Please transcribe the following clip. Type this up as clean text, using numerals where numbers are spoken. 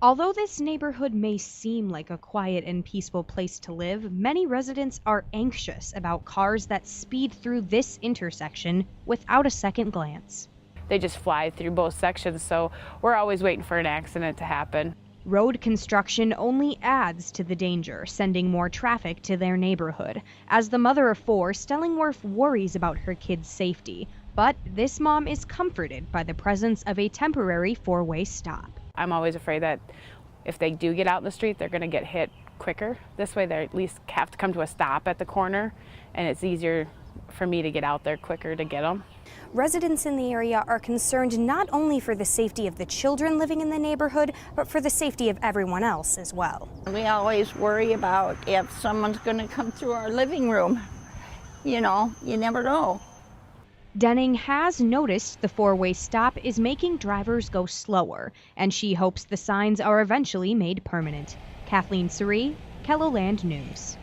Although this neighborhood may seem like a quiet and peaceful place to live, many residents are anxious about cars that speed through this intersection without a second glance. They just fly through both sections, so we're always waiting for an accident to happen. Road construction only adds to the danger, sending more traffic to their neighborhood. As the mother of four, Stellingworth worries about her kids' safety, but this mom is comforted by the presence of a temporary four-way stop. I'm always afraid that if they do get out in the street, they're going to get hit quicker. This way they at least have to come to a stop at the corner, and it's easier for me to get out there quicker to get them. Residents in the area are concerned not only for the safety of the children living in the neighborhood, but for the safety of everyone else as well. We always worry about if someone's going to come through our living room. You know, you never know. Denning has noticed the four-way stop is making drivers go slower, and she hopes the signs are eventually made permanent. Kathleen, Serie, KELOLAND News.